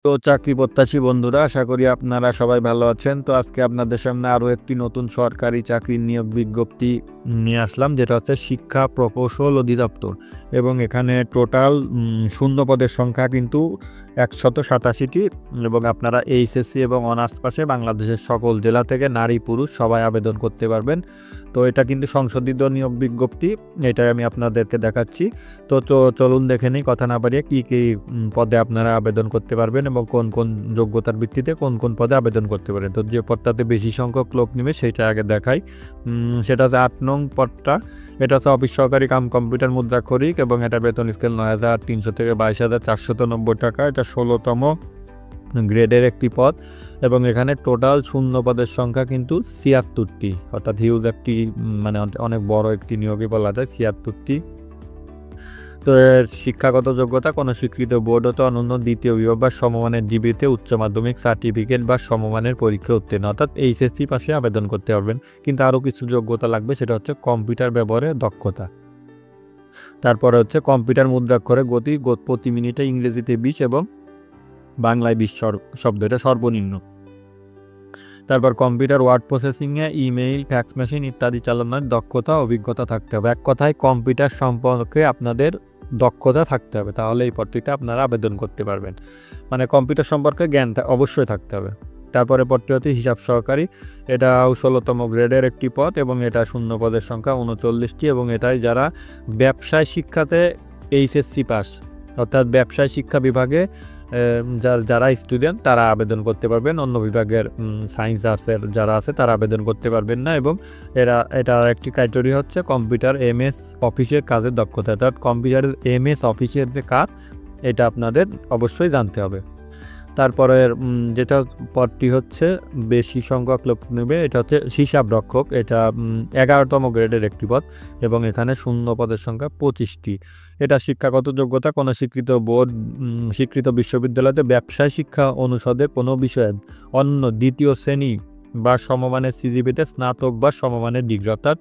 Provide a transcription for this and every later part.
তো চাকরি প্রত্যাশী বন্ধুরা, আশা করি আপনারা সবাই ভালো আছেন। তো আজকে আপনাদের সামনে আরও একটি নতুন সরকারি চাকরির নিয়োগ বিজ্ঞপ্তি নিয়ে আসলাম, যেটা হচ্ছে শিক্ষা প্রকৌশল অধিদপ্তর। এবং এখানে টোটাল শূন্য পদের সংখ্যা কিন্তু 187টি। এবং আপনারা এইচএসসি এবং অনার্স পাশে বাংলাদেশের সকল জেলা থেকে নারী পুরুষ সবাই আবেদন করতে পারবেন। তো এটা কিন্তু সংশোধিত নিয়োগ বিজ্ঞপ্তি, এটাই আমি আপনাদেরকে দেখাচ্ছি। তো চলুন দেখে নিই কথা না বাড়িয়ে কী কী পদে আপনারা আবেদন করতে পারবেন এবং কোন কোন যোগ্যতার ভিত্তিতে কোন কোন পদে আবেদন করতে পারেন। তো যে পদটাতে বেশি সংখ্যক লোক নেবে সেটা আগে দেখাই। সেটা হচ্ছে 8 নং পদটা। এটা হচ্ছে অফিস সহকারী কাম কম্পিউটার মুদ্রাক্ষরিক এবং এটা বেতন স্কেল 9,300 থেকে 22,490 টাকা। এটা 16তম গ্রেডের একটি পদ এবং এখানে টোটাল শূন্য পদের সংখ্যা কিন্তু 76টি, অর্থাৎ হিউজ একটি মানে অনেক বড় একটি নিয়োগই বলা যায়, 76টি। তো এর শিক্ষাগত যোগ্যতা কোনো স্বীকৃত বোর্ড হতে অনন্য দ্বিতীয় বিভাগ বা সমমানের ডিগ্রিতে উচ্চ মাধ্যমিক সার্টিফিকেট বা সমমানের পরীক্ষা উত্তীর্ণ, অর্থাৎ এইচএসসি পাশে আবেদন করতে পারবেন। কিন্তু আরও কিছু যোগ্যতা লাগবে, সেটা হচ্ছে কম্পিউটার ব্যবহারে দক্ষতা। তারপরে হচ্ছে কম্পিউটার মুদ্রাক্ষরে গতি প্রতি মিনিটে ইংরেজিতে 20 এবং বাংলায় 20 শব্দ, এটা সর্বনিম্ন। তারপর কম্পিউটার ওয়ার্ড প্রসেসিংয়ে ইমেইল, ফ্যাক্স মেশিন ইত্যাদি চালানোর দক্ষতা অভিজ্ঞতা থাকতে হবে। এক কথায় কম্পিউটার সম্পর্কে আপনাদের দক্ষতা থাকতে হবে, তাহলে এই পদটিতে আপনারা আবেদন করতে পারবেন। মানে কম্পিউটার সম্পর্কে জ্ঞান অবশ্যই থাকতে হবে। তারপরে পদটি হচ্ছে হিসাব সহকারী। এটা 16তম গ্রেডের একটি পদ এবং এটা শূন্য পদের সংখ্যা 39টি এবং এটাই যারা ব্যবসায় শিক্ষাতে এইচএসসি পাস, অর্থাৎ ব্যবসায় শিক্ষা বিভাগে যারা স্টুডেন্ট তারা আবেদন করতে পারবেন। অন্য বিভাগের সায়েন্স আর্টসের যারা আছে তারা আবেদন করতে পারবেন না। এবং এটার একটি ক্রাইটেরিয়া হচ্ছে কম্পিউটার এমএস অফিসের কাজের দক্ষতা, অর্থাৎ কম্পিউটারের এমএস অফিসের যে কাজ এটা আপনাদের অবশ্যই জানতে হবে। তারপরে যেটা পদটি হচ্ছে বেশি সংখ্যক লোক নেবে, এটা হচ্ছে হিসাব রক্ষক। এটা 11তম গ্রেডের একটি পদ এবং এখানে শূন্য পদের সংখ্যা 25টি। এটা শিক্ষাগত যোগ্যতা কোনো স্বীকৃত বোর্ড, স্বীকৃত বিশ্ববিদ্যালয়তে ব্যবসায় শিক্ষা অনুষদে কোনো বিষয়ে অন্য দ্বিতীয় শ্রেণী বা সমমানের সিজিপিতে স্নাতক বা সমমানের ডিগ্রি, অর্থাৎ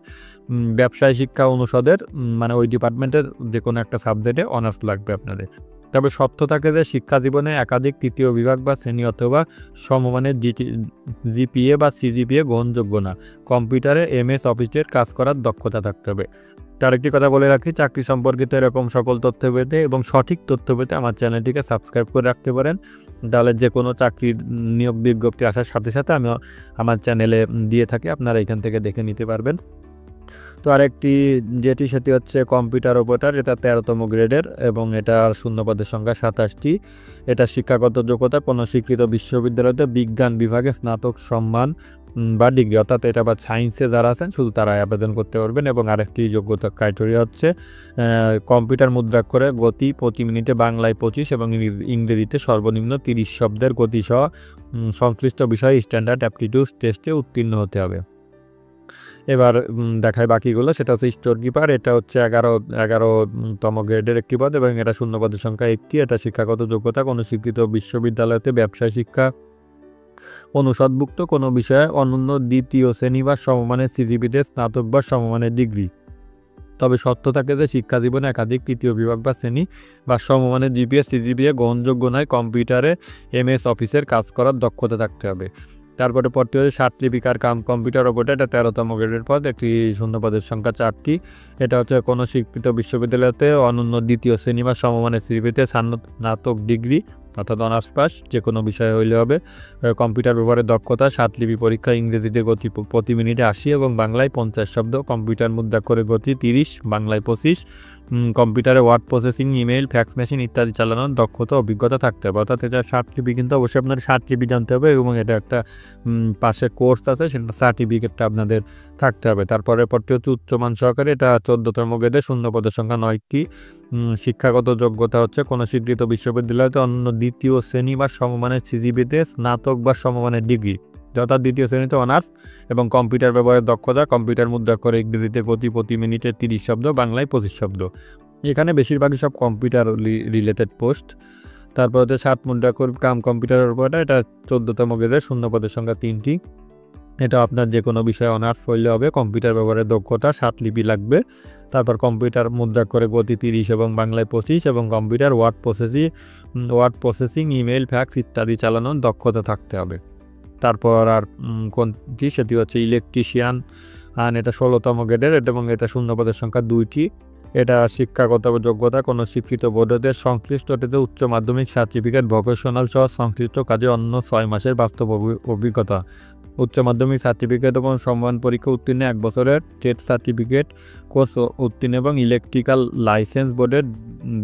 ব্যবসায় শিক্ষা অনুষদের মানে ওই ডিপার্টমেন্টের যে কোনো একটা সাবজেক্টে অনার্স লাগবে আপনাদের। তবে শর্ত থাকে যে শিক্ষা জীবনে একাধিক তৃতীয় বিভাগ বা শ্রেণী অথবা সমমানের জিপিএ বা সিজিপিএ গ্রহণযোগ্য না। কম্পিউটারে এমএস অফিসের কাজ করার দক্ষতা থাকতে হবে। তার একটি কথা বলে রাখি, চাকরি সম্পর্কিত এরকম সকল তথ্য পেতে এবং সঠিক তথ্য পেতে আমার চ্যানেলটিকে সাবস্ক্রাইব করে রাখতে পারেন। তাহলে যে কোনো চাকরির নিয়োগ বিজ্ঞপ্তি আসার সাথে সাথে আমি আমার চ্যানেলে দিয়ে থাকি, আপনারা এখান থেকে দেখে নিতে পারবেন। তো আরেকটি যেটি সেটি হচ্ছে কম্পিউটার অপারেটর। এটা 13তম গ্রেডের এবং এটা শূন্য পদের সংখ্যা 27টি। এটা শিক্ষাগত যোগ্যতা কোনো স্বীকৃত বিশ্ববিদ্যালয়তে বিজ্ঞান বিভাগে স্নাতক সম্মান বা ডিগ্রি, অর্থাৎ এটা বা সায়েন্সে যারা আছেন শুধু তারাই আবেদন করতে পারবেন। এবং আরেকটি যোগ্যতা ক্রাইটেরিয়া হচ্ছে কম্পিউটার মুদ্রাক্ষরে গতি প্রতি মিনিটে বাংলায় 25 এবং ইংরেজিতে সর্বনিম্ন 30 শব্দের গতিসহ সংশ্লিষ্ট বিষয়ে স্ট্যান্ডার্ড অ্যাপটিটিউড টেস্টে উত্তীর্ণ হতে হবে। এবার দেখায় বাকিগুলো। সেটা হচ্ছে স্টোর কিপার। এটা হচ্ছে 11তম গ্রেডের একটি পদ এবং এটা শূন্য পদের সংখ্যা 1টি। এটা শিক্ষাগত যোগ্যতা কোনো স্বীকৃত বিশ্ববিদ্যালয়তে ব্যবসায় শিক্ষা অনুষদভুক্ত কোনো বিষয়ে অনন্য দ্বিতীয় শ্রেণী বা সমমানের সিজিপিতে স্নাতক বা সমমানের ডিগ্রি। তবে শর্ত থাকে যে শিক্ষা জীবনে একাধিক তৃতীয় বিভাগ বা শ্রেণী বা সমমানের জিপিএ সিজিপিএ গ্রহণযোগ্য নয়। কম্পিউটারে এমএস অফিসের কাজ করার দক্ষতা থাকতে হবে। তারপরে পদটি হচ্ছে সার্টিফিকার কাম কম্পিউটার অপারেটর। এটা 13তম গ্রেডের পদ, একটি শূন্য পদের সংখ্যা 4টি। এটা হচ্ছে কোনো স্বীকৃত বিশ্ববিদ্যালয়তে অনন্য দ্বিতীয় শ্রেণী বা সমমানের সিজিপিতে স্নাতক ডিগ্রি অর্থাৎ অনার্স পাস যে কোনো বিষয়ে হইলে হবে। কম্পিউটার ব্যবহারের দক্ষতা 7 লিপি পরীক্ষা, ইংরেজিতে গতি প্রতি মিনিটে 80 এবং বাংলায় 50 শব্দ। কম্পিউটার মুদ্রাক্ষরে গতি 30, বাংলায় 25। কম্পিউটারে word processing, email, fax machine ইত্যাদি চালানোর দক্ষতা অভিজ্ঞতা থাকতে হবে। অর্থাৎ এটা 7 জিবি, কিন্তু অবশ্যই আপনার 7 জিবি জানতে হবে এবং এটা একটা পাশে কোর্স আছে, সেটা সার্টিফিকেটটা আপনাদের থাকতে হবে। তারপরে পরটি হচ্ছে উচ্চমান সহকারে। এটা 14তম গ্রেডে শূন্য পদের সংখ্যা 9টি। শিক্ষাগত যোগ্যতা হচ্ছে কোনো স্বীকৃত বিশ্ববিদ্যালয়তে অন্য দ্বিতীয় শ্রেণী বা সমমানের সিজিপিতে স্নাতক বা সমমানের ডিগ্রি, অর্থাৎ দ্বিতীয় শ্রেণীতে অনার্স। এবং কম্পিউটার ব্যবহারের দক্ষতা কম্পিউটার মুদ্রাক্ষরে ইংরেজিতে গতি প্রতি মিনিটে 30 শব্দ, বাংলায় 25 শব্দ। এখানে বেশিরভাগই সব কম্পিউটার রিলেটেড পোস্ট। তারপর হচ্ছে 7 মুদ্রাক্ষর কাম কম্পিউটারের উপর। এটা 14তম গ্রেডের শূন্য পদের সংখ্যা 3টি। এটা আপনার যে কোনো বিষয়ে অনার্স হইলে হবে। কম্পিউটার ব্যবহারের দক্ষতা 7 লিপি লাগবে। তারপর কম্পিউটার মুদ্রাক্ষরে গতি 30 এবং বাংলায় 25 এবং computer word processing email fax ইত্যাদি চালানোর দক্ষতা থাকতে হবে। তারপর আর কোনটি, সেটি হচ্ছে ইলেকট্রিশিয়ান, এটা 16তম গ্রেডের এবং এটা শূন্যপদের সংখ্যা 2টি। এটা শিক্ষাগত যোগ্যতা কোনো শিক্ষিত বোর্ডের সংশ্লিষ্টটিতে উচ্চ মাধ্যমিক সার্টিফিকেট, ভোকেশনাল সহ সংশ্লিষ্ট কাজে অন্য 6 মাসের বাস্তব অভিজ্ঞতা। উচ্চ মাধ্যমিক সার্টিফিকেট এবং সম্মান পরীক্ষা উত্তীর্ণ 1 বছরের ট্রেড সার্টিফিকেট কোর্স উত্তীর্ণ এবং ইলেকট্রিক্যাল লাইসেন্স বোর্ডের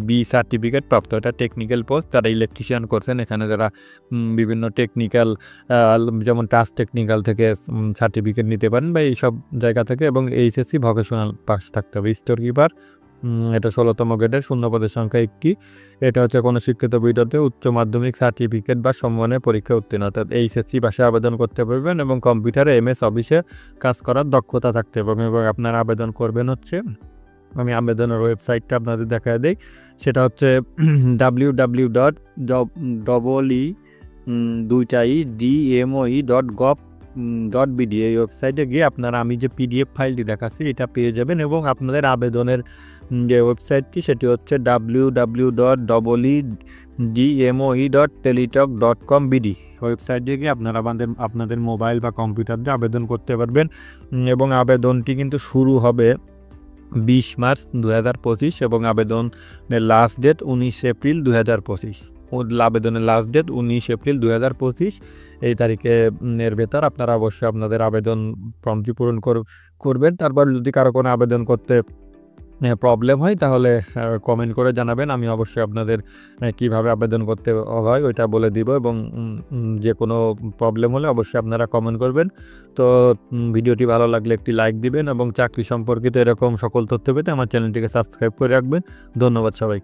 বি সার্টিফিকেট প্রাপ্ত। এটা টেকনিক্যাল পোস্ট, যারা ইলেকট্রিশিয়ান করছেন এখানে যারা বিভিন্ন টেকনিক্যাল যেমন টাচ টেকনিক্যাল থেকে সার্টিফিকেট নিতে পারেন বা এইসব জায়গা থেকে, এবং এইচএসসি ভোকেশনাল পাস থাকতে হবে। স্টোর কিপার, এটা 16তম গ্রেডের শূন্যপদের সংখ্যা 1টি। এটা হচ্ছে কোনো শিক্ষিত বিদ্যার্থী উচ্চ মাধ্যমিক সার্টিফিকেট বা সম্মানের পরীক্ষা উত্তীর্ণ, অর্থাৎ এইচএসসি পাশে আবেদন করতে পারবেন এবং কম্পিউটারে এমএস অফিসে কাজ করার দক্ষতা থাকতে হবে। এবং আপনারা আবেদন করবেন হচ্ছে, আমি আবেদনের ওয়েবসাইটটা আপনাদের দেখা দিই, সেটা হচ্ছে www.dmoe.gov.bd। এই ওয়েবসাইটে গিয়ে আপনারা আমি যে পিডিএফ ফাইলটি দেখাচ্ছি এটা পেয়ে যাবেন এবং আপনাদের আবেদনের যে ওয়েবসাইটটি সেটি হচ্ছে www.dmoe.teletalk.com.bd। ওয়েবসাইটে গিয়ে আপনারা আপনাদের মোবাইল বা কম্পিউটার দিয়ে আবেদন করতে পারবেন এবং আবেদনটি কিন্তু শুরু হবে 20 মার্চ 2025 এবং আবেদনের লাস্ট ডেট 19 এপ্রিল 2025। আবেদনের লাস্ট ডেট 19 এপ্রিল 2025। এই তারিখে এর ভেতর আপনারা অবশ্যই আপনাদের আবেদন ফর্মটি পূরণ করবেন। তারপর যদি কারো কোনো আবেদন করতে প্রবলেম হয় তাহলে কমেন্ট করে জানাবেন, আমি অবশ্যই আপনাদের কিভাবে আবেদন করতে হয় ওইটা বলে দিব এবং যে কোনো প্রবলেম হলে অবশ্যই আপনারা কমেন্ট করবেন। তো ভিডিওটি ভালো লাগলে একটি লাইক দিবেন এবং চাকরি সম্পর্কিত এরকম সকল তথ্য পেতে আমার চ্যানেলটিকে সাবস্ক্রাইব করে রাখবেন। ধন্যবাদ সবাই।